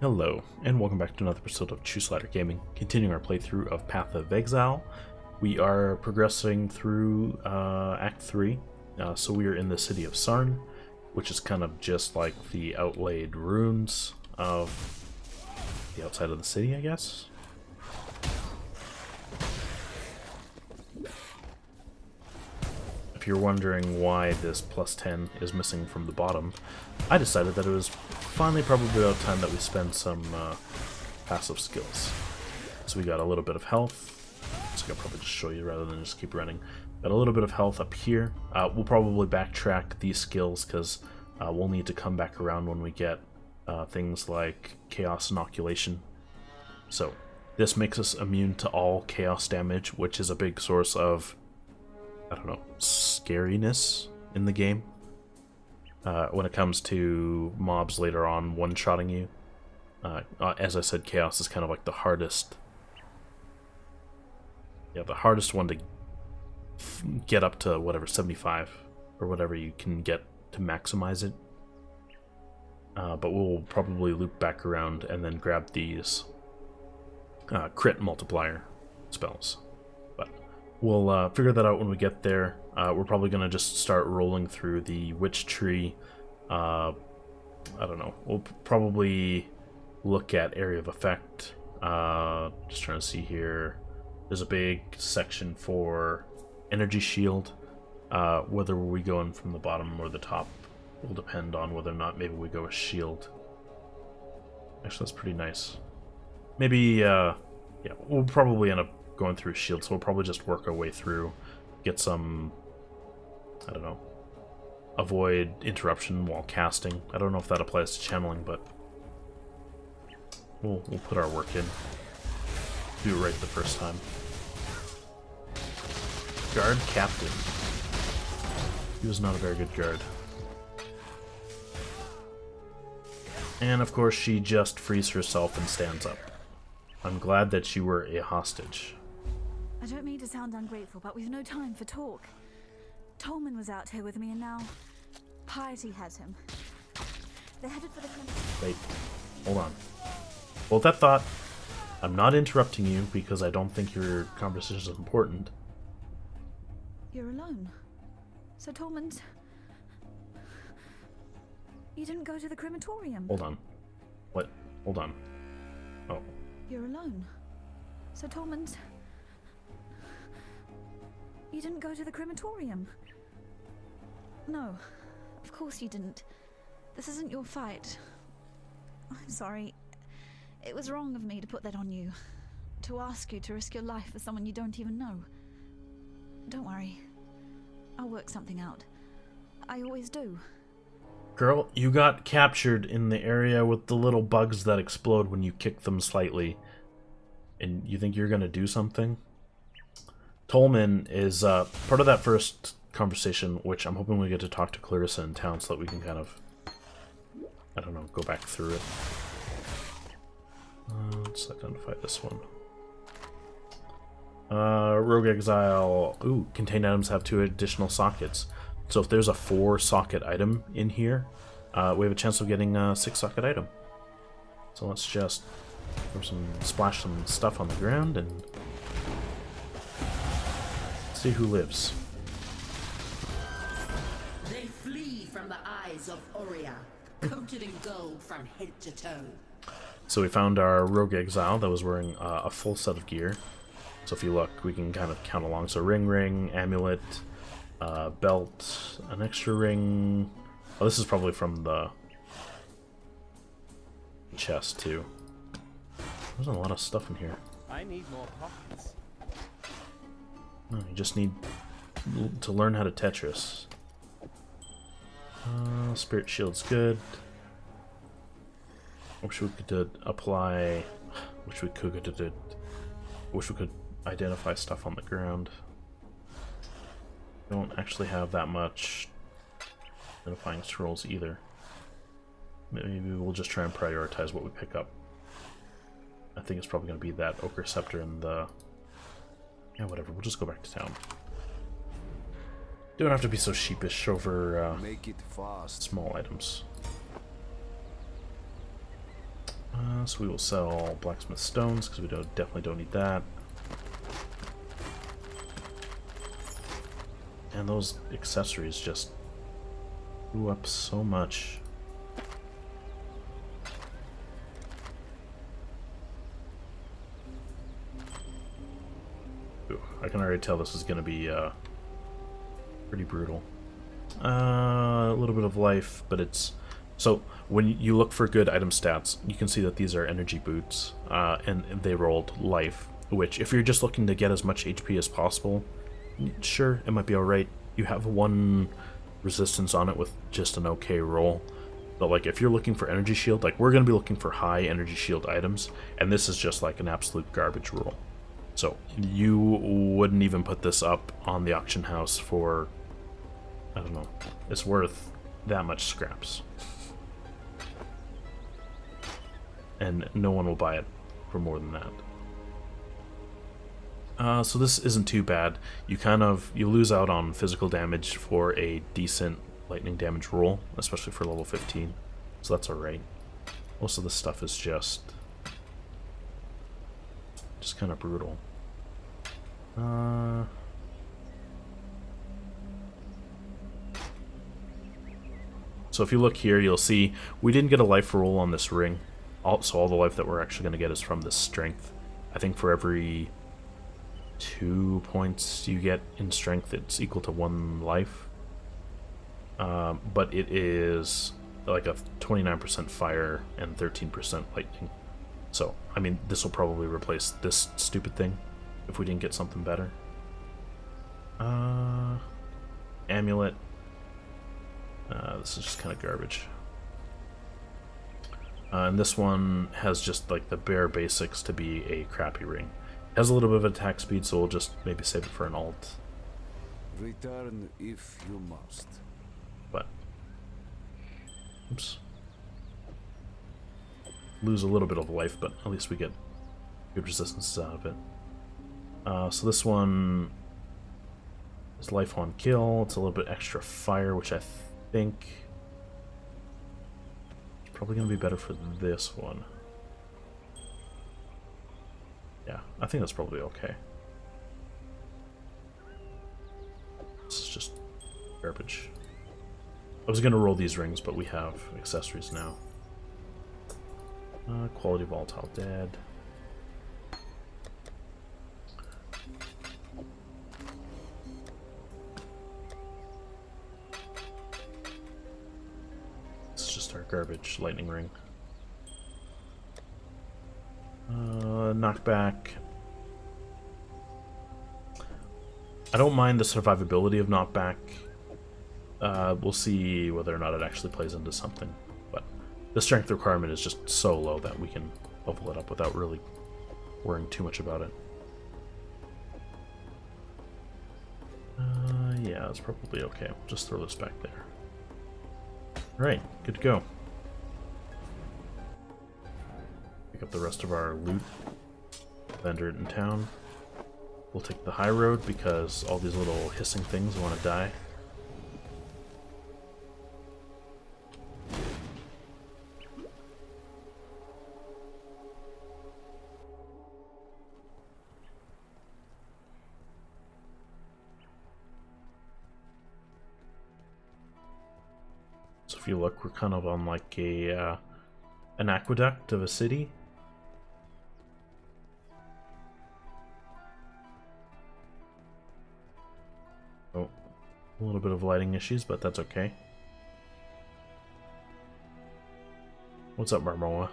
Hello, and welcome back to another episode of Trueslider Gaming, continuing our playthrough of Path of Exile. We are progressing through Act 3, so we are in the city of Sarn, which is kind of just like the outlaid ruins of the outside of the city, I guess. If you're wondering why this plus 10 is missing from the bottom, I decided that it was finally probably about time that we spend some passive skills. So we got a little bit of health, so I can probably just show you rather than just keep running. Got a little bit of health up here. We'll probably backtrack these skills because we'll need to come back around when we get things like Chaos Inoculation. So this makes us immune to all chaos damage, which is a big source of, I don't know, scariness in the game. When it comes to mobs later on one-shotting you. As I said, Chaos is kind of like the hardest... Yeah, the hardest one to get up to, whatever, 75, or whatever you can get to maximize it. But we'll probably loop back around and then grab these crit multiplier spells. But we'll figure that out when we get there. We're probably going to just start rolling through the witch tree. I don't know. We'll probably look at area of effect. Just trying to see here. There's a big section for energy shield. Whether we go in from the bottom or the top will depend on whether or not maybe we go with shield. Actually, that's pretty nice. Maybe, yeah, we'll probably end up going through shield, so we'll probably just work our way through, get some, I don't know, avoid interruption while casting. I don't know if that applies to channeling, but we'll put our work in. Do it right the first time. Guard captain. He was not a very good guard. And of course she just frees herself and stands up. I'm glad that you were a hostage. I don't mean to sound ungrateful, but we've no time for talk. Tolman was out here with me, and now Piety has him. They're headed for the clinic. Wait, hold on. Hold that thought. I'm not interrupting you because I don't think your conversation is important. You're alone. So Tolman's... You didn't go to the crematorium. Hold on. What? Hold on. Oh. You're alone. So Tolman's... You didn't go to the crematorium. No, of course you didn't. This isn't your fight. I'm sorry. It was wrong of me to put that on you. To ask you to risk your life for someone you don't even know. Don't worry. I'll work something out. I always do. Girl, you got captured in the area with the little bugs that explode when you kick them slightly. And you think you're gonna do something? Tolman is part of that first conversation, which I'm hoping we get to talk to Clarissa in town so that we can kind of, I don't know, go back through it. Let's identify this one. Rogue Exile. Ooh, contained items have 2 additional sockets. So if there's a 4-socket item in here, we have a chance of getting a 6-socket item. So let's just splash some stuff on the ground and see who lives. They flee from the eyes of Oria, coated in gold from head to toe. So we found our Rogue Exile that was wearing a full set of gear. So if you look, we can kind of count along. So ring, amulet, belt, an extra ring. Oh, this is probably from the chest too. There's a lot of stuff in here. I need more pockets. No, you just need to learn how to Tetris. Spirit shield's good. Wish we could apply. Wish we could identify stuff on the ground. Don't actually have that much identifying scrolls either. Maybe we'll just try and prioritize what we pick up. I think it's probably going to be that Ochre Scepter and the... Yeah, whatever. We'll just go back to town. Don't have to be so sheepish over Make it fast. small items. So we will sell blacksmith stones because we definitely don't need that. And those accessories just blew up so much. Ooh, I can already tell this is going to be pretty brutal. A little bit of life, but it's... So, when you look for good item stats, you can see that these are energy boots, and they rolled life, which, if you're just looking to get as much HP as possible, sure, it might be alright. You have 1 resistance on it with just an okay roll. But, like, if you're looking for energy shield, like, we're going to be looking for high energy shield items, and this is just, like, an absolute garbage roll. So, you wouldn't even put this up on the auction house for, I don't know, it's worth that much scraps. And no one will buy it for more than that. So this isn't too bad. You lose out on physical damage for a decent lightning damage roll, especially for level 15. So that's alright. Most of this stuff is just kind of brutal. So if you look here, you'll see we didn't get a life roll on this ring. So all the life that we're actually going to get is from this strength. I think for every 2 points you get in strength, it's equal to 1 life. But it is like a 29% fire and 13% lightning. So, I mean, this will probably replace this stupid thing if we didn't get something better. Amulet. This is just kind of garbage. And this one has just like the bare basics to be a crappy ring. It has a little bit of attack speed, so we'll just maybe save it for an alt. Return if you must. But, oops. Lose a little bit of life, but at least we get good resistances out of it. So this one is life on kill. It's a little bit extra fire, which I think is probably going to be better for this one. Yeah, I think that's probably okay. This is just garbage. I was going to roll these rings, but we have accessories now. Quality volatile dead. It's just our garbage lightning ring. Knockback. I don't mind the survivability of knockback. We'll see whether or not it actually plays into something. But the strength requirement is just so low that we can level it up without really worrying too much about it. Yeah, that's probably okay. We'll just throw this back there. Alright, good to go. Pick up the rest of our loot. Vendor it in town. We'll take the high road because all these little hissing things want to die. So if you look, we're kind of on like a an aqueduct of a city. Oh, a little bit of lighting issues, but that's okay. What's up, Marmoa?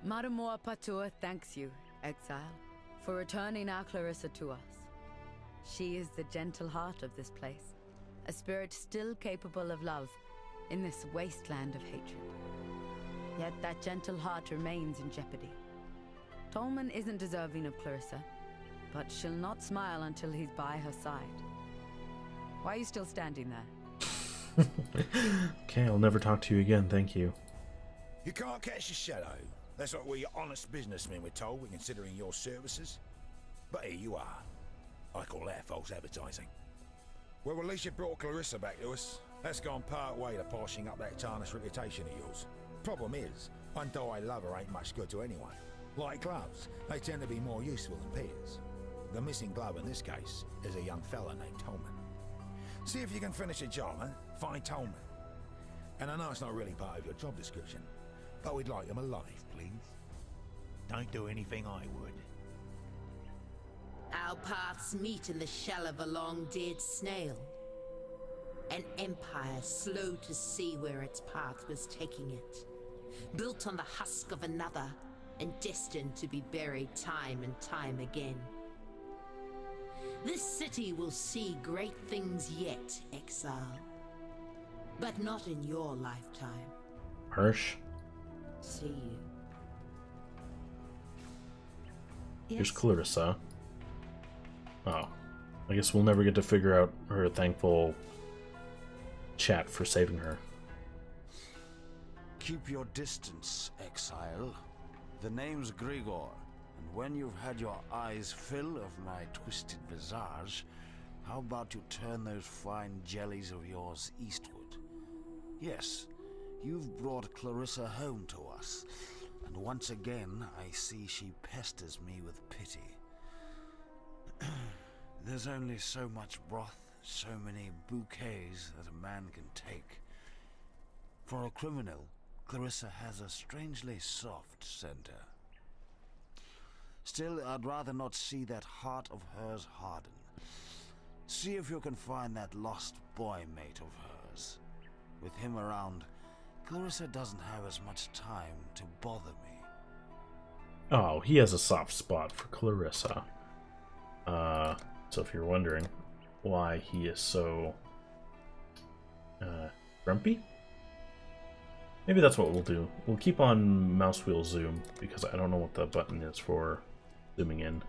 Madamoa Patua thanks you, Exile, for returning our Clarissa to us. She is the gentle heart of this place, a spirit still capable of love in this wasteland of hatred. Yet that gentle heart remains in jeopardy. Tolman isn't deserving of Clarissa, but she'll not smile until he's by her side. Why are you still standing there? Okay, I'll never talk to you again, thank you. You can't catch a shadow. That's what we honest businessmen were told when considering your services. But here you are. I call that false advertising. Well, at least you brought Clarissa back to us. That's gone part way to polishing up that tarnished reputation of yours. Problem is, Undyed lover ain't much good to anyone. Like gloves, they tend to be more useful than peers. The missing glove in this case is a young fella named Tolman. See if you can finish a job, huh? Find Tolman. And I know it's not really part of your job description, but we'd like him alive, please. Don't do anything I would. Our paths meet in the shell of a long-dead snail. An empire slow to see where its path was taking it. Built on the husk of another, and destined to be buried time and time again. This city will see great things yet, Exile. But not in your lifetime. Harsh. See you. Here's Yes. Clarissa. Oh. I guess we'll never get to figure out her thankful chat for saving her. Keep your distance, Exile. The name's Grigor, and when you've had your eyes fill of my twisted visage, how about you turn those fine jellies of yours eastward? Yes, you've brought Clarissa home to us, and once again I see she pesters me with pity. There's only so much broth, so many bouquets that a man can take. For a criminal, Clarissa has a strangely soft center. Still, I'd rather not see that heart of hers harden. See if you can find that lost boy mate of hers. With him around, Clarissa doesn't have as much time to bother me. Oh, he has a soft spot for Clarissa. So if you're wondering why he is so grumpy, maybe that's what we'll do. We'll keep on mouse wheel zoom because I don't know what the button is for zooming in.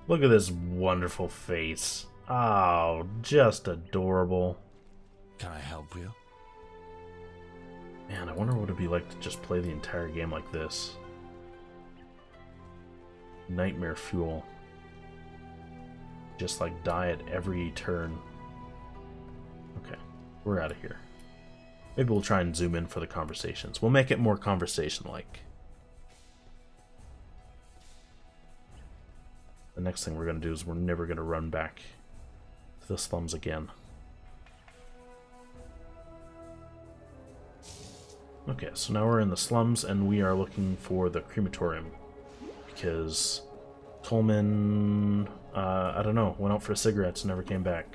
Look at this wonderful face. Oh, just adorable. Can I help you? Man, I wonder what it'd be like to just play the entire game like this. Nightmare fuel. Just like die at every turn. Okay, we're out of here. Maybe we'll try and zoom in for the conversations. We'll make it more conversation-like. The next thing we're going to do is we're never going to run back to the slums again. Okay, so now we're in the slums and we are looking for the crematorium. Because Tolman, I don't know, went out for cigarettes and never came back.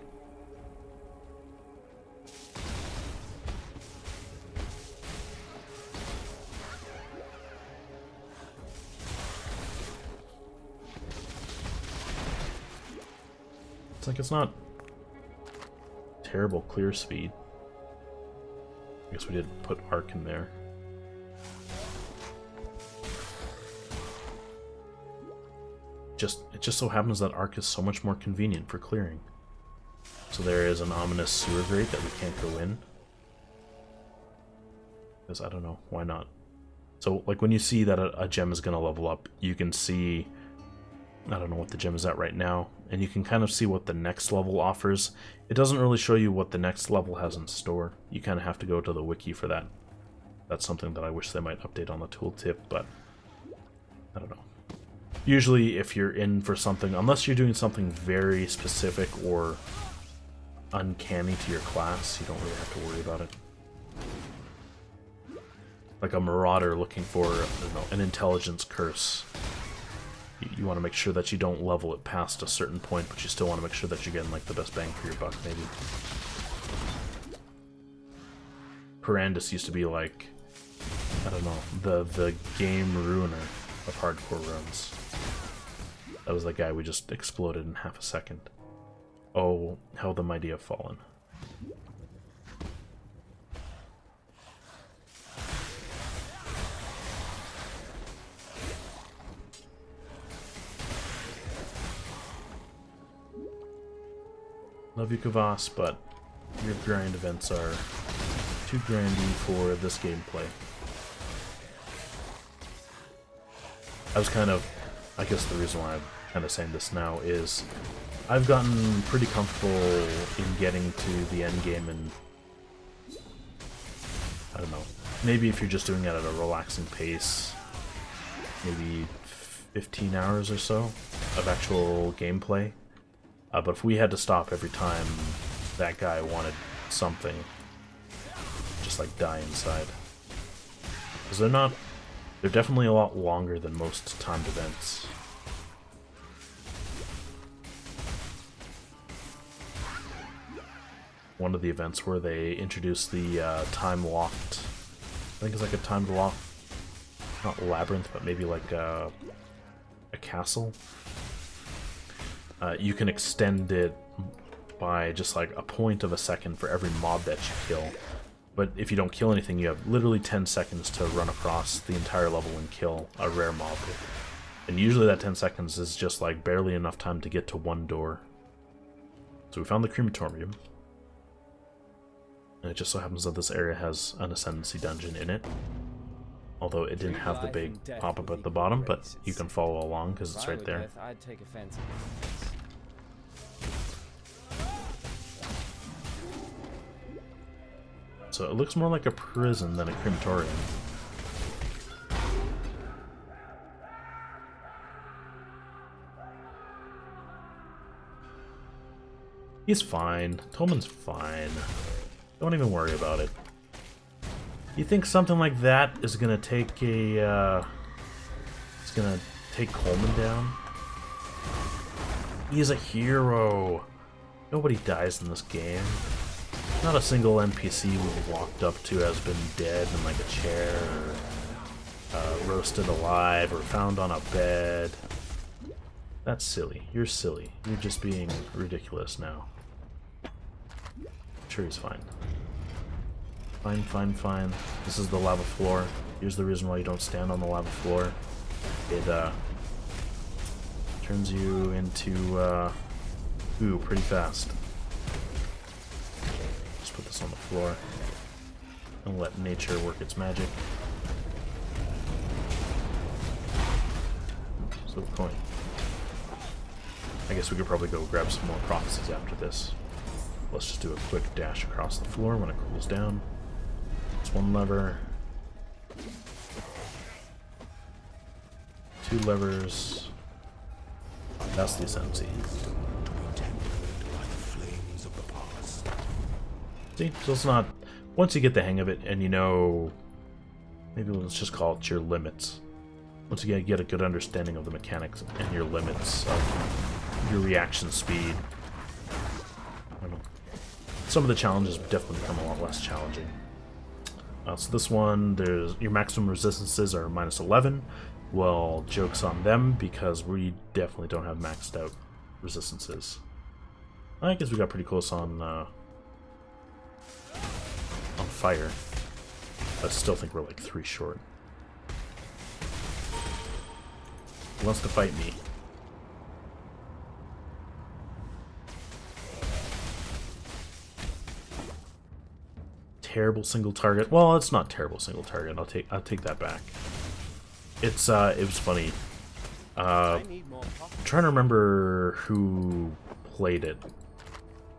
It's like it's not terrible clear speed. I guess we did put arc in there. It just so happens that arc is so much more convenient for clearing. So there is an ominous sewer grate that we can't go in. Because I don't know, why not? So like when you see that a gem is going to level up, you can see, I don't know what the gem is at right now, and you can kind of see what the next level offers. It doesn't really show you what the next level has in store. You kind of have to go to the wiki for that. That's something that I wish they might update on the tooltip, but I don't know. Usually if you're in for something, unless you're doing something very specific or uncanny to your class, you don't really have to worry about it. Like a marauder looking for, I don't know, an intelligence curse. You want to make sure that you don't level it past a certain point, but you still want to make sure that you're getting like the best bang for your buck, maybe. Perandus used to be like, I don't know, the game ruiner of hardcore runs. That was the guy we just exploded in half a second. Oh, how the mighty have fallen. Love you, Kvass, but your grind events are too grindy for this gameplay. I guess the reason why I'm kind of saying this now is I've gotten pretty comfortable in getting to the end game and, I don't know, maybe if you're just doing it at a relaxing pace, maybe 15 hours or so of actual gameplay. But if we had to stop every time that guy wanted something, just like die inside. Because they're definitely a lot longer than most timed events. One of the events where they introduced the time-locked, I think it's like a time-locked, not labyrinth, but maybe like a castle. You can extend it by just like a point of a second for every mob that you kill. But if you don't kill anything, you have literally 10 seconds to run across the entire level and kill a rare mob. And usually that 10 seconds is just like barely enough time to get to one door. So we found the Crematorium. And it just so happens that this area has an Ascendancy dungeon in it. Although it didn't have the big pop-up at the bottom, but you can follow along because it's right there. I'd take offense. So it looks more like a prison than a crematorium. He's fine. Tolman's fine. Don't even worry about it. You think something like that is gonna take a, it's gonna take Coleman down? He's a hero. Nobody dies in this game. Not a single NPC we've walked up to has been dead in like a chair, or roasted alive, or found on a bed. That's silly. You're silly. You're just being ridiculous now. Sure, he's fine. Fine, fine, fine. This is the lava floor. Here's the reason why you don't stand on the lava floor. It turns you into ooh, pretty fast. Just put this on the floor and let nature work its magic. So coin. I guess we could probably go grab some more prophecies after this. Let's just do a quick dash across the floor when it cools down. It's one lever. 2 levers. That's the Ascendancy. See, so it's not, once you get the hang of it and you know, maybe let's just call it your limits. Once you get a good understanding of the mechanics and your limits of your reaction speed, I don't know. Some of the challenges definitely become a lot less challenging. So this one, there's your maximum resistances are -11. Well, joke's on them because we definitely don't have maxed out resistances. I guess we got pretty close on fire. I still think we're like 3 short. Who wants to fight me? Terrible single target. Well, it's not terrible single target. I'll take that back. It's it was funny. I'm trying to remember who played it,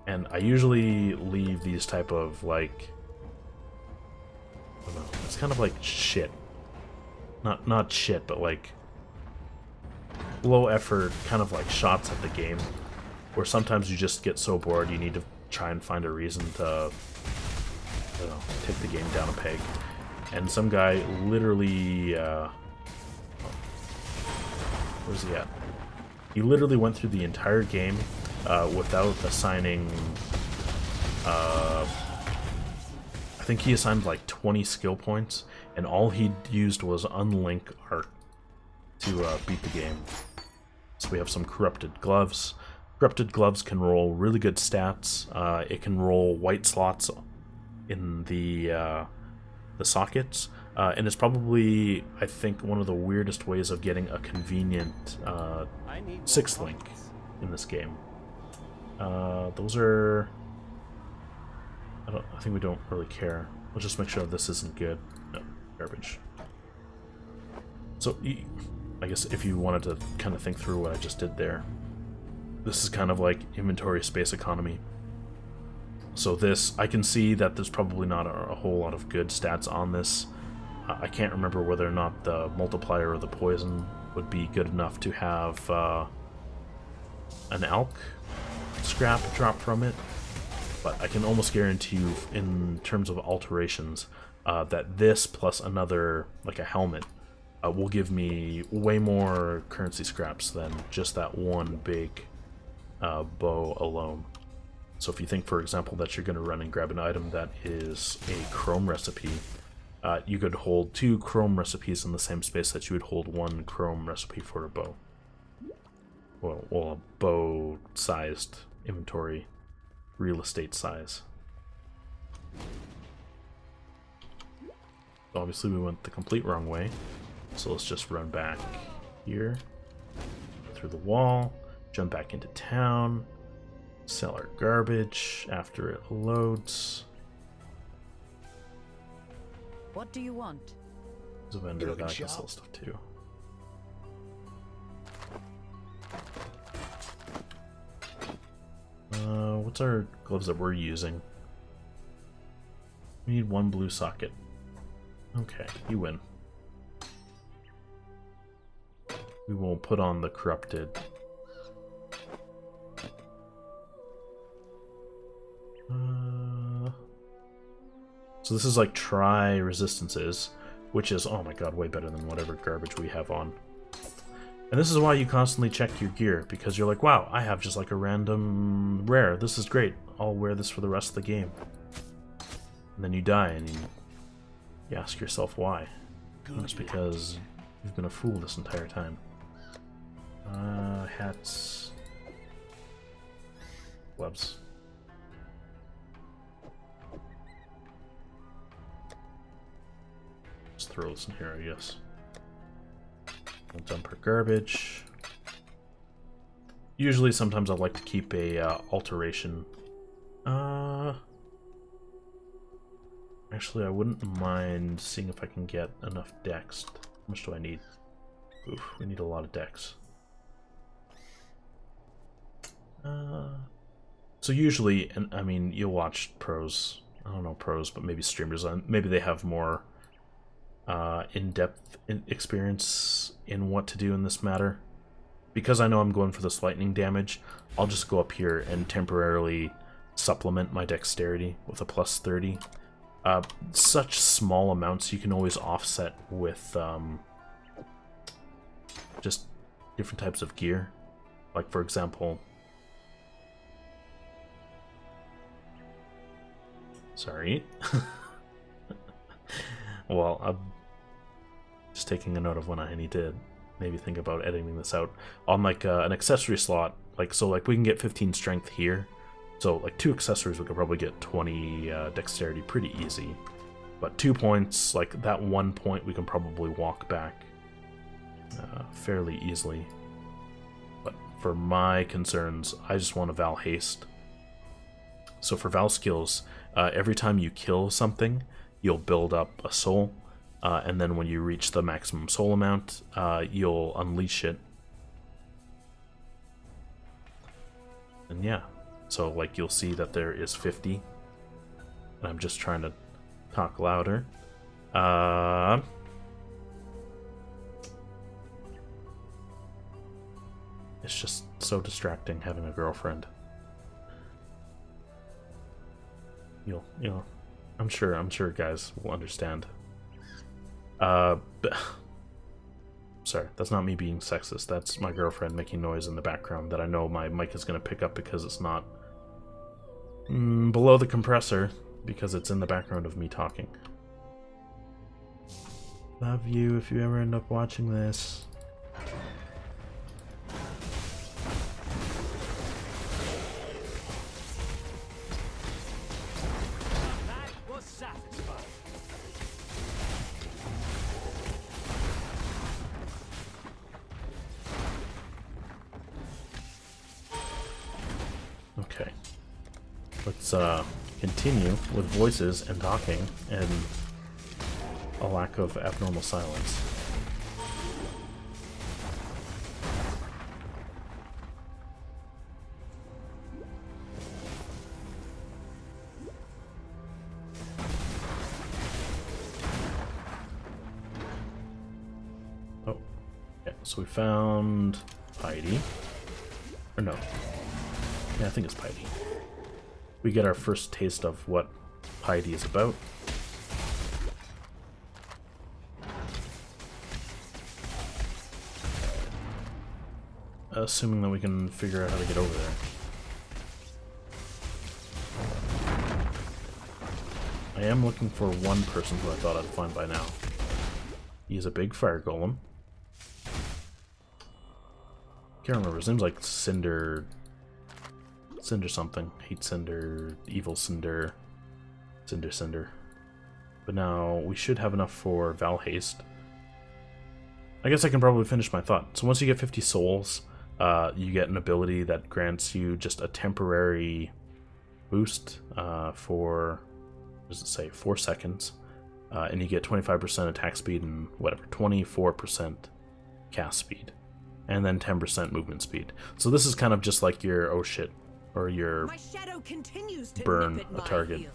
and I usually leave these type of like, I don't know, it's kind of like shit. Not shit, but like low effort, kind of like shots at the game, where sometimes you just get so bored you need to try and find a reason to, I don't know, take the game down a peg. And some guy literally, where's he at? He literally went through the entire game without assigning, I think he assigned like 20 skill points, and all he used was unlink arc to beat the game. So we have some corrupted gloves. Corrupted gloves can roll really good stats. It can roll white slots in the sockets, and it's probably, I think, one of the weirdest ways of getting a convenient 6th link in this game. Those are, I think we don't really care. We'll just make sure this isn't good. No, garbage. So I guess if you wanted to kind of think through what I just did there, this is kind of like inventory space economy. So this, I can see that there's probably not a whole lot of good stats on this I can't remember whether or not the multiplier or the poison would be good enough to have an elk scrap drop from it, but I can almost guarantee you, in terms of alterations, that this plus another, like a helmet, will give me way more currency scraps than just that one big bow alone. So if you think, for example, that you're going to run and grab an item that is a chrome recipe, you could hold 2 chrome recipes in the same space that you would hold 1 chrome recipe for a bow. Well, a bow-sized inventory, real estate size. Obviously we went the complete wrong way, so let's just run back here, through the wall, jump back into town, sell our garbage after it loads. What do you want? There's a vendor that I can sell stuff to. What's our gloves that we're using? We need 1 blue socket. Okay, you win. We will put on the corrupted. So this is like try resistances, which is, oh my god, way better than whatever garbage we have on. And this is why you constantly check your gear, because you're like, wow, I have just like a random rare. This is great. I'll wear this for the rest of the game. And then you die, and you ask yourself why. And it's because you've been a fool this entire time. Hats. Gloves. Just throw this in here, I guess. We'll dump our garbage. Usually, sometimes I like to keep a alteration. Actually, I wouldn't mind seeing if I can get enough dex. How much do I need? Oof, we need a lot of dex. So usually, and I mean, you'll watch pros. I don't know pros, but maybe streamers. Maybe they have more in-depth experience in what to do in this matter. Because I know I'm going for this lightning damage, I'll just go up here and temporarily supplement my dexterity with a plus 30. Such small amounts you can always offset with just different types of gear. Like, for example... Sorry. Well, I'm just taking a note of when I need to maybe think about editing this out. On like an accessory slot, like so, like we can get 15 strength here. So like 2 accessories, we could probably get 20 dexterity pretty easy. But 2 points, like that 1 point, we can probably walk back fairly easily. But for my concerns, I just want a Val haste. So for Val skills, every time you kill something, you'll build up a soul, and then when you reach the maximum soul amount, you'll unleash it. And yeah, so like you'll see that there is 50, and I'm just trying to talk louder. It's just so distracting having a girlfriend. You know, I'm sure guys will understand. Sorry, that's not me being sexist. That's my girlfriend making noise in the background that I know my mic is going to pick up because it's not below the compressor, because it's in the background of me talking. Love you if you ever end up watching this. Okay, let's continue with voices and talking and a lack of abnormal silence. Oh, yeah. So we found piety. Or no. Yeah, I think it's piety. We get our first taste of what piety is about. Assuming that we can figure out how to get over there. I am looking for one person who I thought I'd find by now. He's a big fire golem. Can't remember. His name's like Cinder. Cinder something. Hate Cinder. Evil Cinder. Cinder. But now we should have enough for Val Haste. I guess I can probably finish my thought. So once you get 50 souls, you get an ability that grants you just a temporary boost for, what does it say, 4 seconds. And you get 25% attack speed and whatever, 24% cast speed. And then 10% movement speed. So this is kind of just like your oh shit, or your My shadow continues to burn nip at a my target. heels.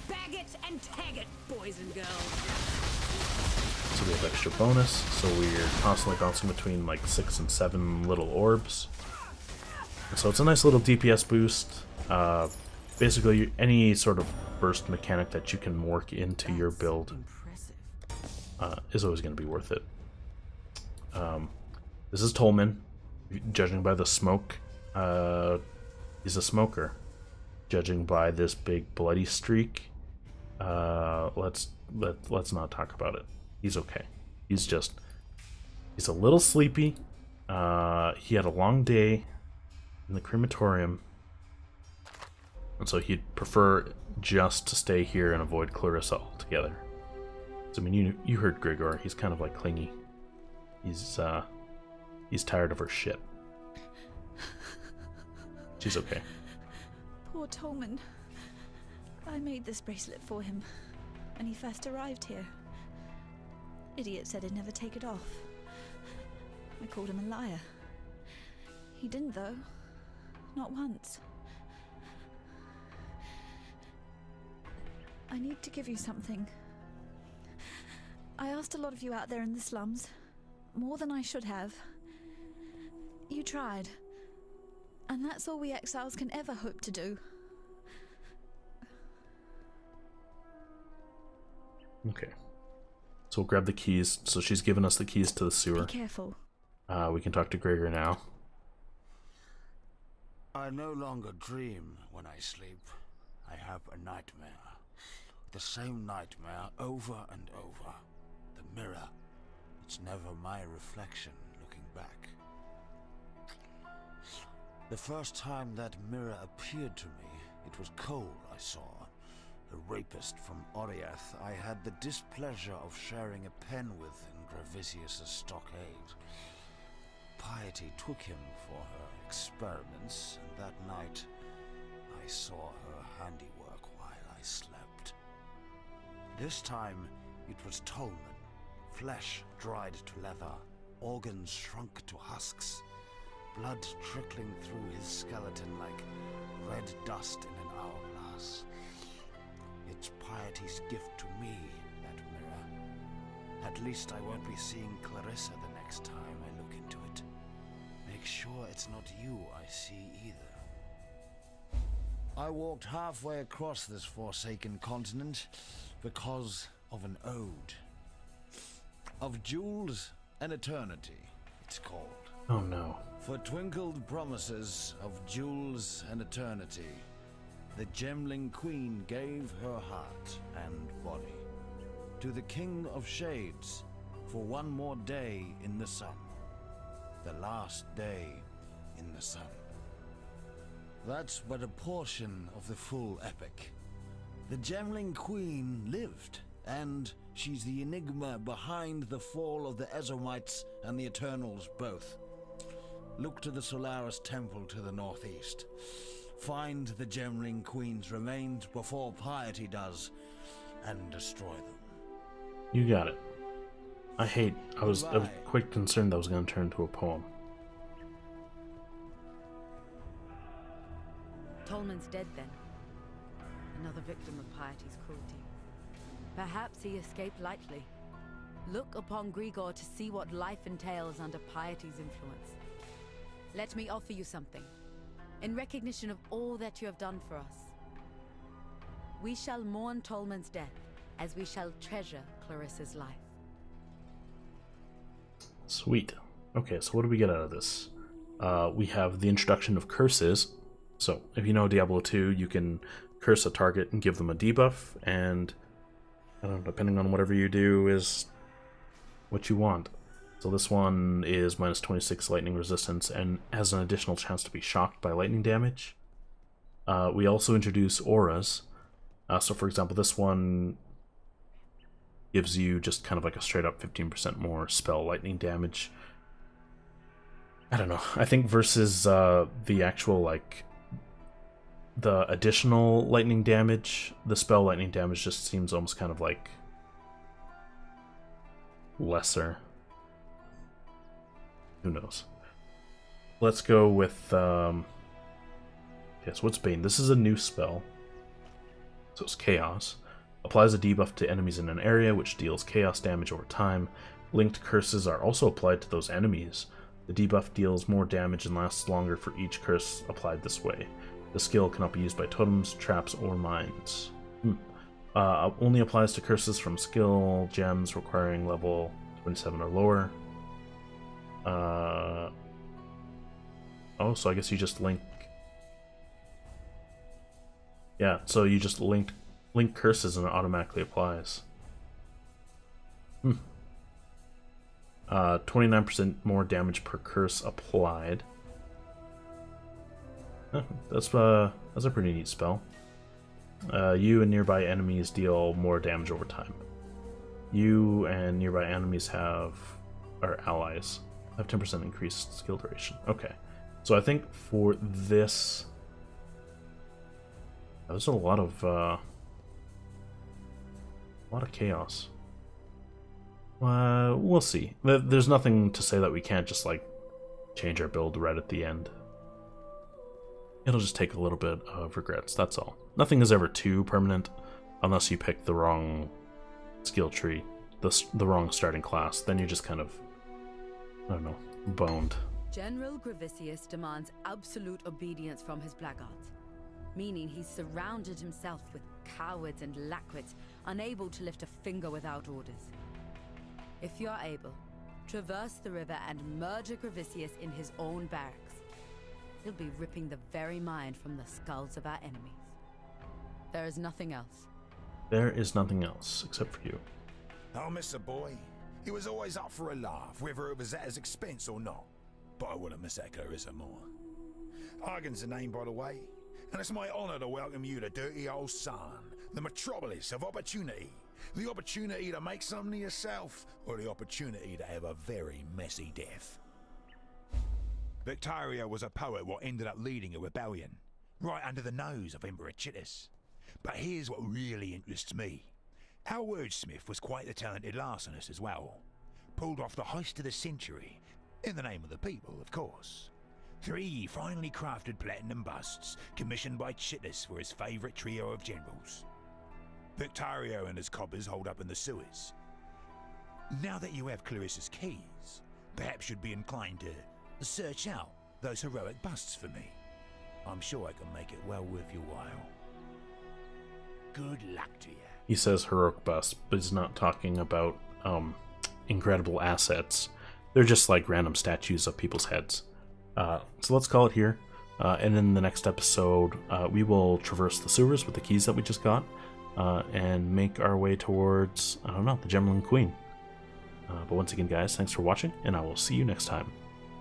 Bag it and tag it, boys and girls. So we have extra bonus, so we're constantly bouncing between like 6 and 7 little orbs. And so it's a nice little DPS boost. Basically, any sort of burst mechanic that you can work into your build is always going to be worth it. This is Tolman. Judging by the smoke, he's a smoker. Judging by this big bloody streak, let's not talk about it. He's okay. He's a little sleepy. He had a long day in the crematorium, and so he'd prefer just to stay here and avoid Clarissa altogether. So, I mean, you heard Grigor. He's kind of like clingy. He's tired of her shit. She's okay. Poor Tolman. I made this bracelet for him when he first arrived here. Idiot said he'd never take it off. I called him a liar. He didn't, though. Not once. I need to give you something. I asked a lot of you out there in the slums. More than I should have. You tried. And that's all we exiles can ever hope to do. Okay. So we'll grab the keys. So she's given us the keys to the sewer. Be careful. We can talk to Gregor now. I no longer dream when I sleep. I have a nightmare. The same nightmare over and over. The mirror. It's never my reflection looking back. The first time that mirror appeared to me, it was Cole I saw. A rapist from Oriath I had the displeasure of sharing a pen with in Gravisius' stockade. Piety took him for her experiments, and that night I saw her handiwork while I slept. This time it was Tolman, flesh dried to leather, organs shrunk to husks, blood trickling through his skeleton like red dust in an hourglass. It's Piety's gift to me, that mirror. At least I won't be seeing Clarissa the next time I look into it. Make sure it's not you I see either. I walked halfway across this forsaken continent because of an ode. Of jewels and eternity, it's called. Oh no. For twinkled promises of jewels and eternity, the Gemling Queen gave her heart and body to the King of Shades for one more day in the sun. The last day in the sun. That's but a portion of the full epic. The Gemling Queen lived, and she's the enigma behind the fall of the Ezomites and the Eternals both. Look to the Solaris Temple to the northeast. Find the Gemling Queen's remains before Piety does, and destroy them. You got it. I was quite concerned that was going to turn into a poem. Tolman's dead then. Another victim of Piety's cruelty. Perhaps he escaped lightly. Look upon Grigor to see what life entails under piety's influence. Let me offer you something, in recognition of all that you have done for us. We shall mourn Tolman's death, as we shall treasure Clarissa's life. Sweet. Okay, so what do we get out of this? We have the introduction of curses. So, if you know Diablo 2, you can curse a target and give them a debuff, and I don't know, depending on whatever you do is what you want. So this one is minus 26 lightning resistance and has an additional chance to be shocked by lightning damage. We also introduce auras. So for example, this one gives you just kind of like a straight up 15% more spell lightning damage. I don't know. I think versus the actual, like, the additional lightning damage, the spell lightning damage just seems almost kind of like lesser. Who knows? Let's go with yes, what's Bane? This is a new spell. So it's Chaos. Applies a debuff to enemies in an area, which deals chaos damage over time. Linked curses are also applied to those enemies. The debuff deals more damage and lasts longer for each curse applied this way. The skill cannot be used by totems, traps, or mines. Only applies to curses from skill gems requiring level 27 or lower. Oh, so I guess you just link. Yeah, so you just link curses and it automatically applies. 29% more damage per curse applied. That's a pretty neat spell. You and nearby enemies deal more damage over time. You and nearby enemies are allies. Have 10% increased skill duration. Okay. So I think for this, there's a lot of chaos. We'll see. There's nothing to say that we can't just like change our build right at the end. It'll just take a little bit of regrets, that's all. Nothing is ever too permanent unless you pick the wrong skill tree, the wrong starting class. Then you're just kind of, I don't know, boned. General Gravicius demands absolute obedience from his blackguards, meaning he's surrounded himself with cowards and lackwits, unable to lift a finger without orders. If you're able, traverse the river and murder Gravicius in his own barracks. He'll be ripping the very mind from the skulls of our enemies. There is nothing else. There is nothing else, except for you. I'll miss a boy. He was always up for a laugh, whether it was at his expense or not. But I wouldn't miss that Clarissa more. Argan's the name, by the way, and it's my honor to welcome you to dirty old Sarn, the metropolis of opportunity. The opportunity to make something of yourself, or the opportunity to have a very messy death. Victoria was a poet what ended up leading a rebellion, right under the nose of Emperor Chittis. But here's what really interests me. Our wordsmith was quite the talented larcenist as well. Pulled off the heist of the century, in the name of the people, of course. 3 finely crafted platinum busts, commissioned by Chittis for his favourite trio of generals. Victorio and his coppers hold up in the sewers. Now that you have Clarissa's keys, perhaps you'd be inclined to search out those heroic busts for me. I'm sure I can make it well worth your while. Good luck to you. He says heroic bust, but he's not talking about incredible assets. They're just like random statues of people's heads. So let's call it here. And in the next episode, we will traverse the sewers with the keys that we just got and make our way towards, I don't know, the Gemlin Queen. But once again, guys, thanks for watching, and I will see you next time.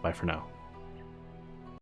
Bye for now.